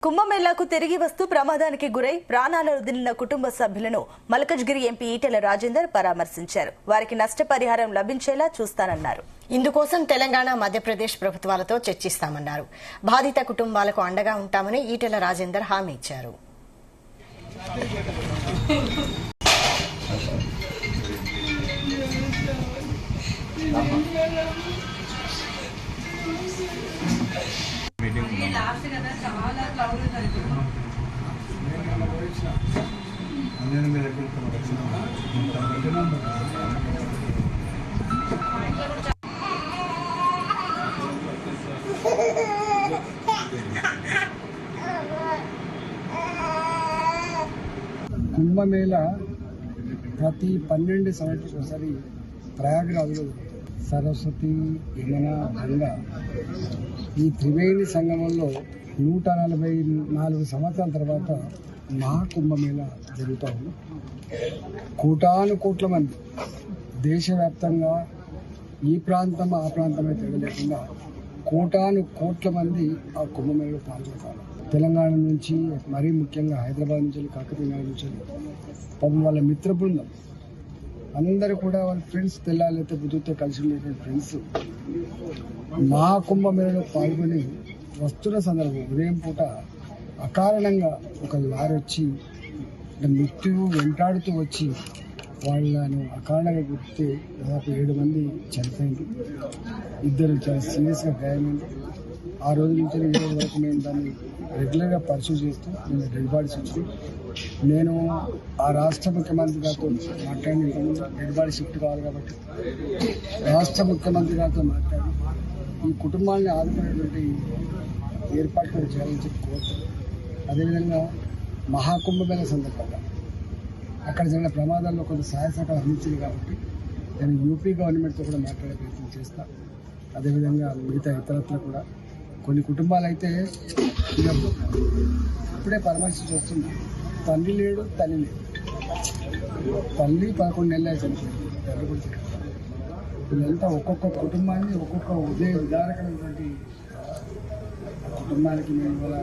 కుంభమేళాకు తిరిగి వస్తూ ప్రమాదానికి గురై ప్రాణాలు వదిలిన కుటుంబ సభ్యులను మల్కజ్గిరి ఎంపీ ఈటెల రాజేందర్ పరామర్శించారు. వారికి నష్టపరిహారం లభించేలా చూస్తానన్నారు. ఇందుకోసం తెలంగాణ, మధ్యప్రదేశ్ ప్రభుత్వాలతో చర్చిస్తామన్నారు. బాధిత కుటుంబాలకు అండగా ఉంటామని ఈటెల రాజేందర్ హామీ ఇచ్చారు. కుంభమేళ ప్రతి 12 సంవత్సరాలకు ఒకసారి ప్రయాగరాజ్లో సరస్వతి, యమున, గంగా ఈ త్రివేణి సంగమంలో 144 సంవత్సరాల తర్వాత మహాకుంభమేళ జరుగుతూ ఉంది. కోటాను కోట్ల మంది దేశవ్యాప్తంగా ఈ ప్రాంతం ఆ ప్రాంతమే తెలియలేకుండా కోటాను కోట్ల మంది ఆ కుంభమేళలో పాల్గొంటారు. తెలంగాణ నుంచి, మరీ ముఖ్యంగా హైదరాబాద్ నుంచి, కాకతీయ నుంచి పాపం వాళ్ళ మిత్ర బృందం అందరూ కూడా వాళ్ళ ఫ్రెండ్స్, తెల్లాలైతే బుద్ధుతో కలిసి ఉండేటువంటి ఫ్రెండ్స్ మహాకుంభమేళలో పాల్గొని వస్తున్న సందర్భం ఉదయం పూట అకారణంగా ఒక లారీ వచ్చి మృత్యువు వెంటాడుతూ వచ్చి వాళ్ళను అకారణంగా గుర్తితే దాదాపు 7 మంది చనిపోయింది. 2 చాలా సీరియస్గా గాయమైంది. ఆ రోజు నుంచి ఈ రోజు వరకు నేను దాన్ని రెగ్యులర్గా పర్సూ చేస్తూ నేను డెడ్ బాడీస్ వచ్చి నేను ఆ రాష్ట్ర ముఖ్యమంత్రి గారితో మాట్లాడి డెడ్ బాడీ షిఫ్ట్ కావాలి కాబట్టి రాష్ట్ర ముఖ్యమంత్రి గారితో మాట్లాడి ఈ కుటుంబాన్ని ఆదుకునేటువంటి ఏర్పాటు కూడా చేయాలని చెప్పి కోరుతాను. అదేవిధంగా మహాకుంభమేళ సందర్భంగా అక్కడ జరిగిన ప్రమాదాల్లో కొంత సహాయ సహకారం అందించింది కాబట్టి నేను యూపీ గవర్నమెంట్తో కూడా మాట్లాడే ప్రయత్నం చేస్తాను. అదేవిధంగా మిగతా ఇతరత్ర కూడా కొన్ని కుటుంబాలు అయితే ఇప్పుడే పరామర్శించి వస్తుంది. తండ్రి లేడు, తల్లి లేదు. తల్లి 11 నెలలు చనిపోయింది, తండ్రి కూడా చనిపోయింది. వీళ్ళంతా ఒక్కొక్క కుటుంబాన్ని ఒక్కొక్క ఉదయ విధారకమైనటువంటి కుటుంబానికి మేము ఇవాళ